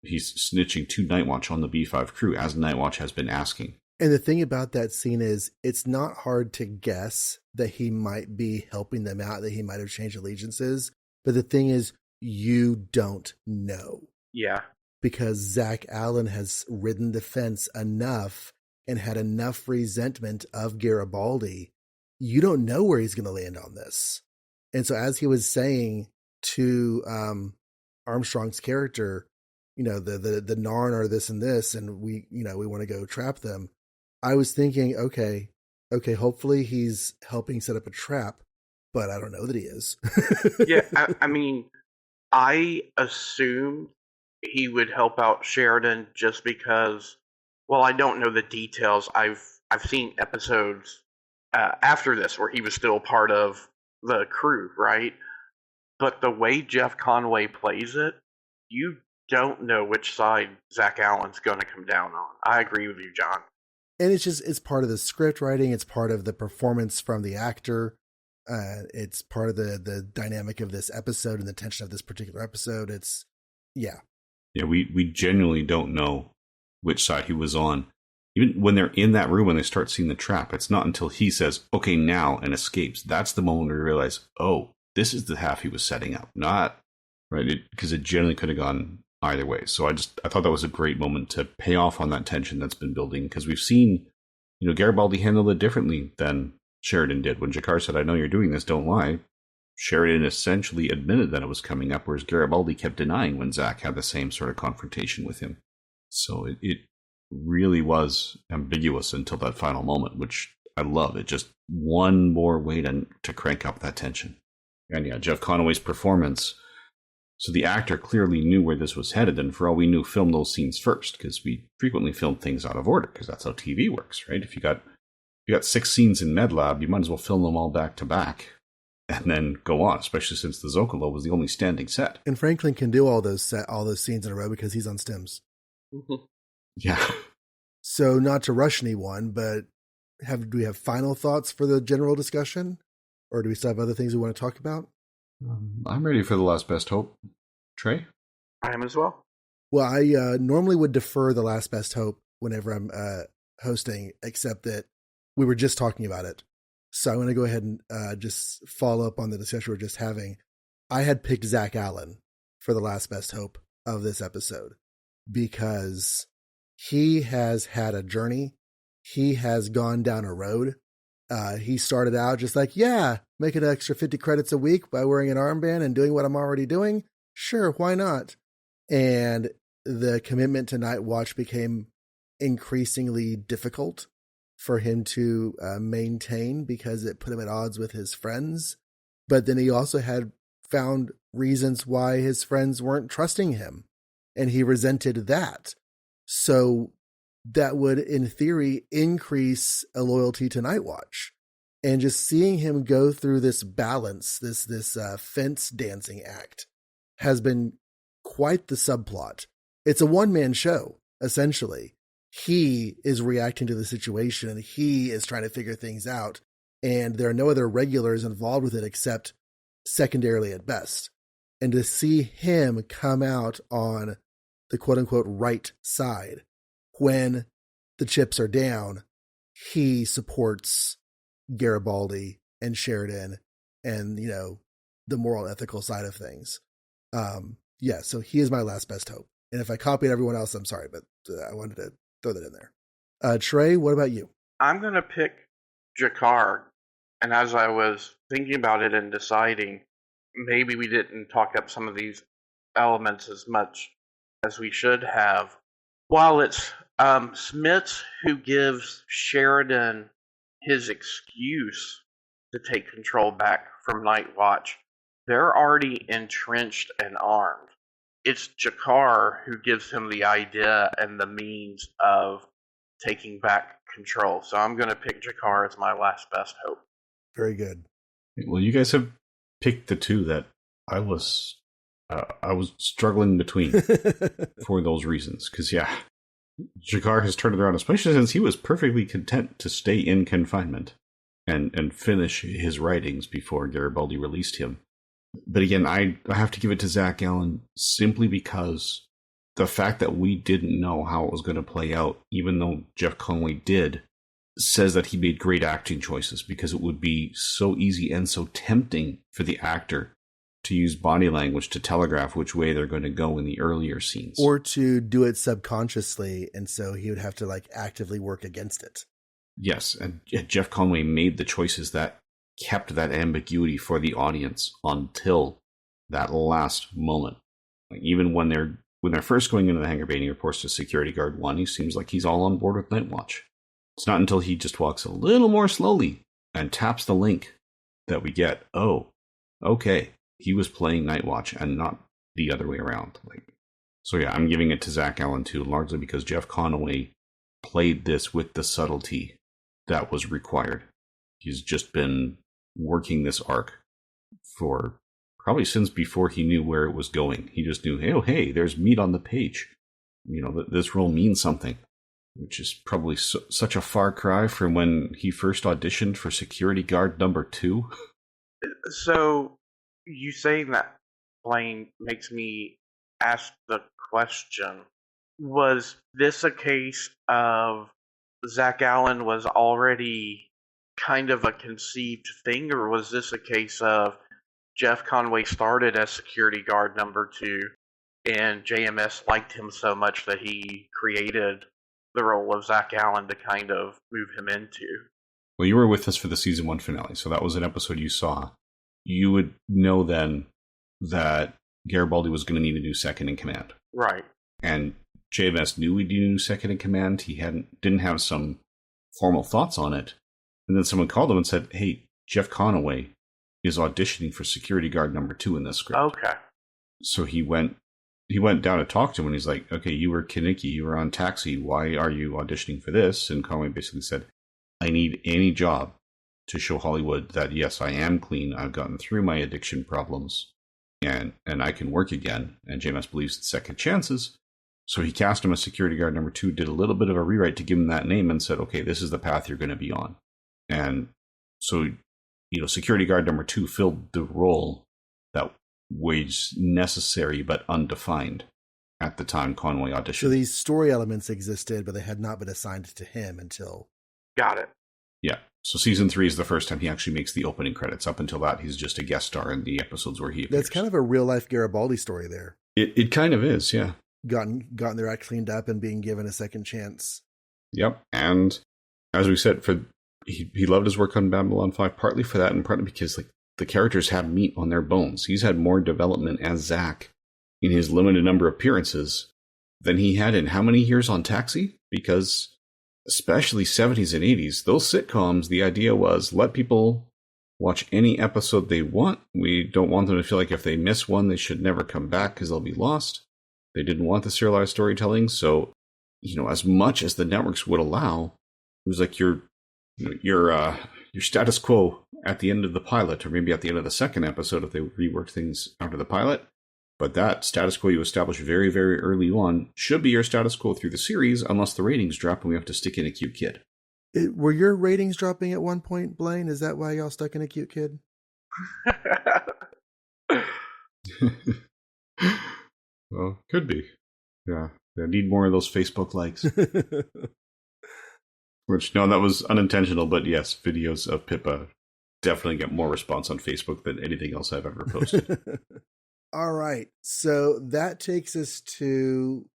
he's snitching to Nightwatch on the B5 crew, as Nightwatch has been asking. And the thing about that scene is it's not hard to guess that he might be helping them out, that he might have changed allegiances. But the thing is, you don't know. Yeah. Because Zach Allen has ridden the fence enough and had enough resentment of Garibaldi. You don't know where he's going to land on this. And so as he was saying to Armstrong's character, the Narn are this and this, and we want to go trap them. I was thinking, okay, hopefully he's helping set up a trap, but I don't know that he is. Yeah, I mean, I assumed he would help out Sheridan just because, well, I don't know the details. I've seen episodes after this where he was still part of the crew, right? But the way Jeff Conway plays it, you don't know which side Zach Allen's going to come down on. I agree with you, John. And it's part of the script writing. It's part of the performance from the actor. It's part of the dynamic of this episode and the tension of this particular episode. Yeah, we genuinely don't know which side he was on. Even when they're in that room and they start seeing the trap, it's not until he says, okay, now, and escapes. That's the moment we realize, oh, this is the half he was setting up. Not, right? Because it generally could have gone either way. So I thought that was a great moment to pay off on that tension that's been building. Because we've seen, Garibaldi handle it differently than Sheridan did. When G'Kar said, I know you're doing this, don't lie. Sheridan essentially admitted that it was coming up, whereas Garibaldi kept denying when Zach had the same sort of confrontation with him. So it really was ambiguous until that final moment, which I love. It just one more way to crank up that tension. And yeah, Jeff Conaway's performance. So the actor clearly knew where this was headed, and for all we knew, filmed those scenes first, because we frequently film things out of order, because that's how TV works, right? If you got 6 scenes in MedLab, you might as well film them all back to back and then go on, especially since the Zocalo was the only standing set. And Franklin can do all those scenes in a row because he's on stims. Mm-hmm. Yeah. So not to rush anyone, but do we have final thoughts for the general discussion? Or do we still have other things we want to talk about? I'm ready for the last best hope. Trey? I am as well. Well, I normally would defer the last best hope whenever I'm hosting, except that we were just talking about it. So I'm going to go ahead and just follow up on the discussion we're just having. I had picked Zach Allen for the last best hope of this episode because he has had a journey. He has gone down a road. He started out just like, make an extra 50 credits a week by wearing an armband and doing what I'm already doing. Sure, why not? And the commitment to Night Watch became increasingly difficult for him to maintain because it put him at odds with his friends. But then he also had found reasons why his friends weren't trusting him, and he resented that. So that would, in theory, increase a loyalty to Night Watch. And just seeing him go through this balance, this fence dancing act, has been quite the subplot. It's a one-man show, essentially. He is reacting to the situation, and he is trying to figure things out. And there are no other regulars involved with it except secondarily at best. And to see him come out on the quote-unquote right side when the chips are down, he supports Garibaldi and Sheridan and, the moral ethical side of things. So he is my last best hope. And if I copied everyone else, I'm sorry, but I wanted to throw that in there. Trey, what about you? I'm going to pick G'Kar. And as I was thinking about it and deciding, maybe we didn't talk up some of these elements as much as we should have. While it's Smits who gives Sheridan his excuse to take control back from Night Watch, they're already entrenched and armed. It's G'Kar who gives him the idea and the means of taking back control. So I'm going to pick G'Kar as my last best hope. Very good. Well, you guys have picked the two that I was struggling between for those reasons. Because, G'Kar has turned it around, especially since he was perfectly content to stay in confinement and finish his writings before Garibaldi released him. But again, I have to give it to Zach Allen simply because the fact that we didn't know how it was going to play out, even though Jeff Conaway did, says that he made great acting choices, because it would be so easy and so tempting for the actor to use body language to telegraph which way they're going to go in the earlier scenes. Or to do it subconsciously, and so he would have to actively work against it. Yes, and Jeff Conaway made the choices that kept that ambiguity for the audience until that last moment. Even when they're first going into the hangar bay and he reports to Security Guard 1, he seems like he's all on board with Night Watch. It's not until he just walks a little more slowly and taps the link that we get, oh, okay, he was playing Night Watch and not the other way around. So I'm giving it to Zach Allen too, largely because Jeff Conaway played this with the subtlety that was required. He's just been working this arc for probably since before he knew where it was going. He just knew, hey, there's meat on the page. This role means something, which is probably such a far cry from when he first auditioned for Security Guard number 2. So, you saying that, Blaine, makes me ask the question: was this a case of Zach Allen was already kind of a conceived thing, or was this a case of Jeff Conway started as security guard number 2, and JMS liked him so much that he created the role of Zach Allen to kind of move him into? Well, you were with us for the season 1 finale, so that was an episode you saw. You would know then that Garibaldi was going to need a new second in command. Right. And JMS knew he'd need a new second in command. He didn't have some formal thoughts on it. And then someone called him and said, hey, Jeff Conway is auditioning for security guard number 2 in this script. Okay. So he went down to talk to him, and he's like, okay, you were Kaneki, you were on Taxi. Why are you auditioning for this? And Conway basically said, I need any job to show Hollywood that, yes, I am clean. I've gotten through my addiction problems and I can work again. And JMS believes in second chances. So he cast him as security guard number 2, did a little bit of a rewrite to give him that name and said, okay, this is the path you're going to be on. And so, security guard number 2 filled the role that was necessary but undefined at the time Conway auditioned. So these story elements existed, but they had not been assigned to him until... Got it. Yeah. So season 3 is the first time he actually makes the opening credits. Up until that, he's just a guest star in the episodes where he appears. That's kind of a real-life Garibaldi story there. It kind of is, yeah. Gotten their act cleaned up and being given a second chance. Yep. And as we said, he loved his work on Babylon 5, partly for that and partly because the characters have meat on their bones. He's had more development as Zach in his limited number of appearances than he had in how many years on Taxi? Because especially 70s and 80s, those sitcoms, the idea was let people watch any episode they want. We don't want them to feel like if they miss one, they should never come back because they'll be lost. They didn't want the serialized storytelling. So, as much as the networks would allow, it was like your status quo at the end of the pilot, or maybe at the end of the second episode if they reworked things after the pilot. But that status quo you established very, very early on should be your status quo through the series, unless the ratings drop and we have to stick in a cute kid. Were your ratings dropping at one point, Blaine? Is that why y'all stuck in a cute kid? Well, could be. Yeah. I need more of those Facebook likes. Which, no, that was unintentional, but yes, videos of Pippa definitely get more response on Facebook than anything else I've ever posted. All right. So that takes us to,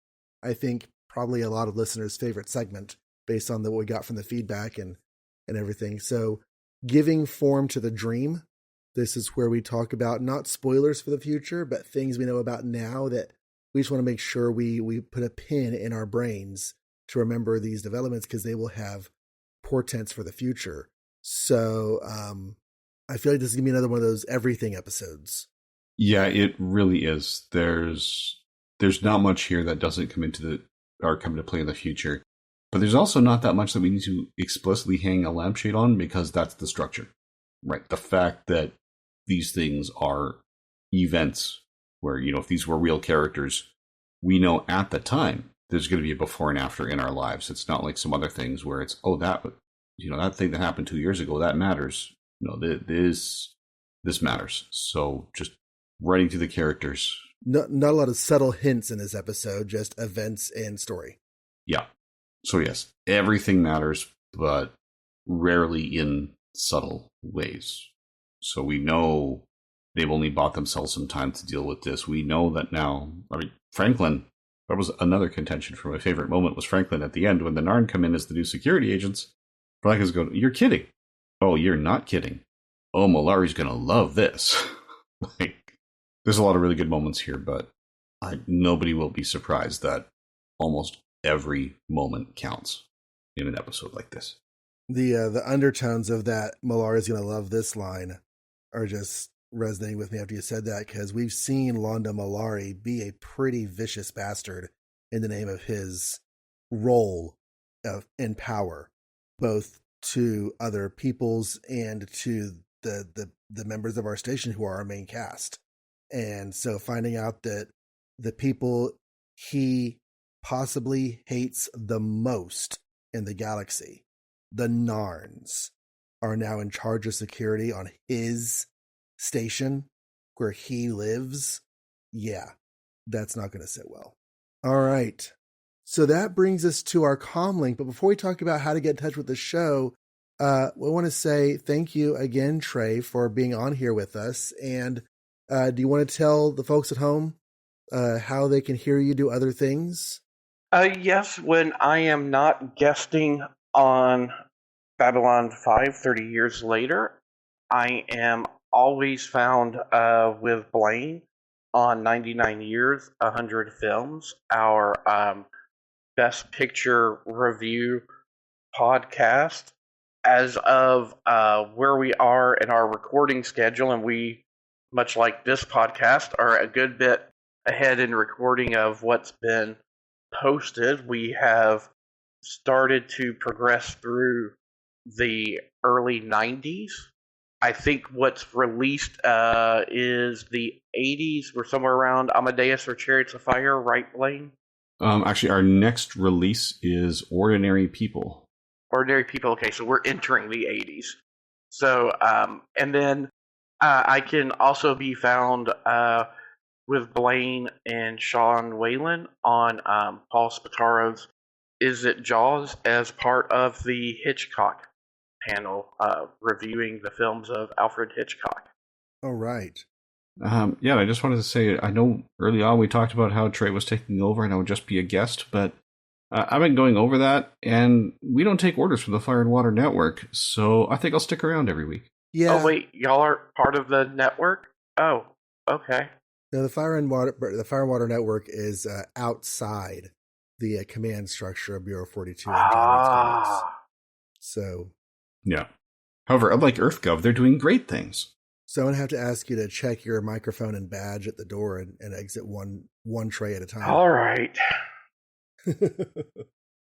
I think, probably a lot of listeners' favorite segment based on what we got from the feedback and everything. So giving form to the dream. This is where we talk about not spoilers for the future, but things we know about now that we just want to make sure we put a pin in our brains to remember these developments because they will have portents for the future. So I feel like this is going to be another one of those everything episodes. Yeah, it really is. There's not much here that doesn't come into play in the future. But there's also not that much that we need to explicitly hang a lampshade on because that's the structure. Right. The fact that these things are events where, if these were real characters, we know at the time there's going to be a before and after in our lives. It's not like some other things where it's, that thing that happened 2 years ago, that matters. This matters. So just writing to the characters. Not a lot of subtle hints in this episode, just events and story. Yeah. So yes, everything matters, but rarely in subtle ways. So we know they've only bought themselves some time to deal with this. We know that now. Franklin, that was another contention for my favorite moment was Franklin at the end when the Narn come in as the new security agents. Franklin's going, you're kidding. Oh, you're not kidding. Oh, Mollari's going to love this. There's a lot of really good moments here, but nobody will be surprised that almost every moment counts in an episode like this. The undertones of that Mollari's going to love this line are just resonating with me after you said that, because we've seen Londo Mollari be a pretty vicious bastard in the name of his role in power, both to other peoples and to the members of our station who are our main cast. And so finding out that the people he possibly hates the most in the galaxy, the Narns, are now in charge of security on his station where he lives, yeah, that's not going to sit well. All right. So that brings us to our comlink. But before we talk about how to get in touch with the show, we want to say thank you again, Trey, for being on here with us. And do you want to tell the folks at home how they can hear you do other things? Yes, when I am not guesting on Babylon 5 30 years later, I am always found with Blaine on 99 Years, 100 Films, our Best Picture review podcast. As of where we are in our recording schedule, and we, much like this podcast, are a good bit ahead in recording of what's been posted. We have started to progress through the early 90s. I think what's released is the 80s. We're somewhere around Amadeus or Chariots of Fire, right, Blaine? Actually, our next release is Ordinary People. Ordinary People. Okay, so we're entering the 80s. So, and then I can also be found with Blaine and Sean Whalen on Paul Spataro's Is It Jaws as part of the Hitchcock panel reviewing the films of Alfred Hitchcock. All right. Yeah, I just wanted to say, I know early on we talked about how Trey was taking over and I would just be a guest, but I've been going over that, and we don't take orders from the Fire and Water Network, so I think I'll stick around every week. Yeah. Oh, wait, y'all are part of the network? Oh, okay. No, the Fire and Water Network is outside the command structure of Bureau 42 and John Reed's Comics. So, yeah. However, unlike EarthGov, they're doing great things. So I'm going to have to ask you to check your microphone and badge at the door and exit one tray at a time. All right.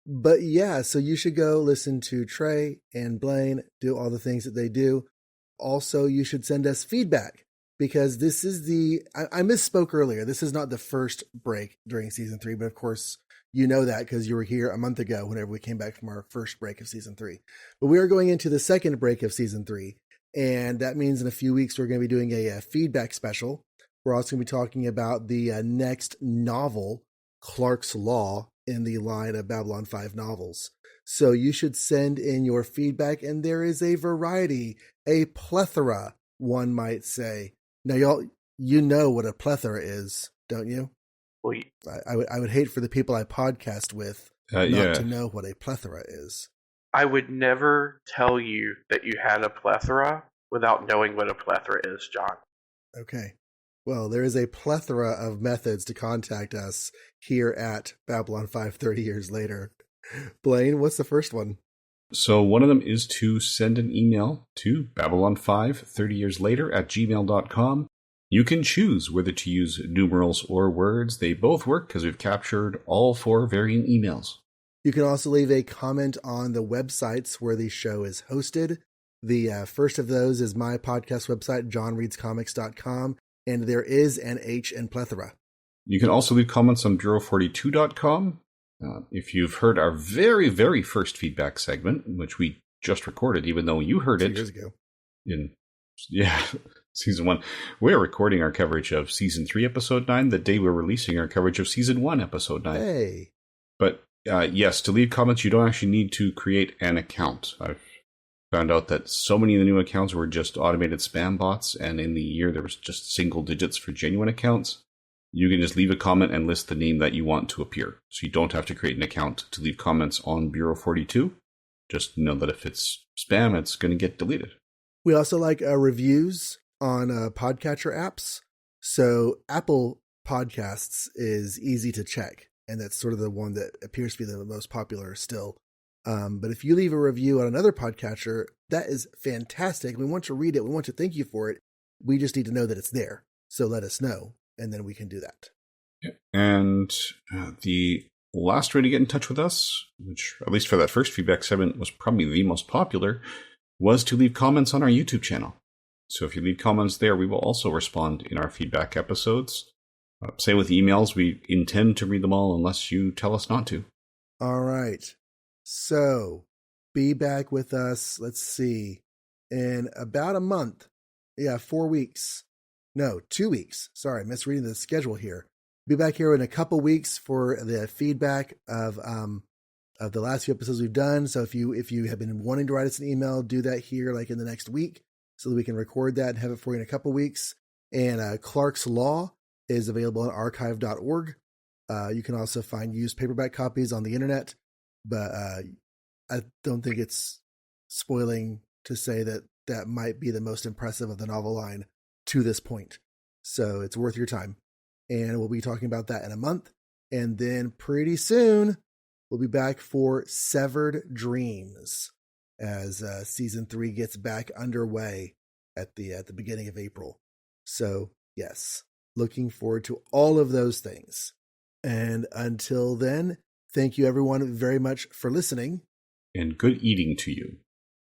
But yeah, so you should go listen to Trey and Blaine do all the things that they do. Also, you should send us feedback, because this is I misspoke earlier. This is not the first break during season 3, but of course you know that because you were here a month ago whenever we came back from our first break of season 3. But we are going into the second break of season 3. And that means in a few weeks, we're going to be doing a feedback special. We're also going to be talking about the next novel, Clark's Law, in the line of Babylon 5 novels. So you should send in your feedback, and there is a variety, a plethora, one might say. Now, y'all, you know what a plethora is, don't you? Well, I would hate for the people I podcast with not to know what a plethora is. I would never tell you that you had a plethora without knowing what a plethora is, John. Okay. Well, there is a plethora of methods to contact us here at Babylon 5 30 years later. Blaine, what's the first one? So one of them is to send an email to Babylon5 30 years later at gmail.com. You can choose whether to use numerals or words. They both work because we've captured all 4 varying emails. You can also leave a comment on the websites where the show is hosted. The first of those is my podcast website, johnreadscomics.com, and there is an H in plethora. You can also leave comments on Bureau42.com. If you've heard our very, very first feedback segment, which we just recorded, even though you heard 2 it years ago. Season 1. We're recording our coverage of Season 3, Episode 9, the day we're releasing our coverage of Season 1, Episode 9. Hey. But yes, to leave comments, you don't actually need to create an account. I've found out that so many of the new accounts were just automated spam bots, and in the year there was just single digits for genuine accounts. You can just leave a comment and list the name that you want to appear. So you don't have to create an account to leave comments on Bureau 42. Just know that if it's spam, it's going to get deleted. We also like reviews on podcatcher apps. So Apple Podcasts is easy to check, and that's sort of the one that appears to be the most popular still. But if you leave a review on another podcatcher, that is fantastic. We want to read it. We want to thank you for it. We just need to know that it's there. So let us know, and then we can do that. And the last way to get in touch with us, which at least for that first feedback segment was probably the most popular, was to leave comments on our YouTube channel. So if you leave comments there, we will also respond in our feedback episodes. Same with emails. We intend to read them all unless you tell us not to. All right. So be back with us. Let's see. In about a month, 4 weeks. No, 2 weeks. Sorry, misreading the schedule here. Be back here in a couple weeks for the feedback of the last few episodes we've done. So if you have been wanting to write us an email, do that here like in the next week so that we can record that and have it for you in a couple weeks. And Clark's Law is available on archive.org. You can also find used paperback copies on the internet, but I don't think it's spoiling to say that might be the most impressive of the novel line to this point. So it's worth your time. And we'll be talking about that in a month. And then pretty soon, we'll be back for Severed Dreams as season 3 gets back underway at the beginning of April. So yes, looking forward to all of those things. And until then, thank you everyone very much for listening. And good eating to you.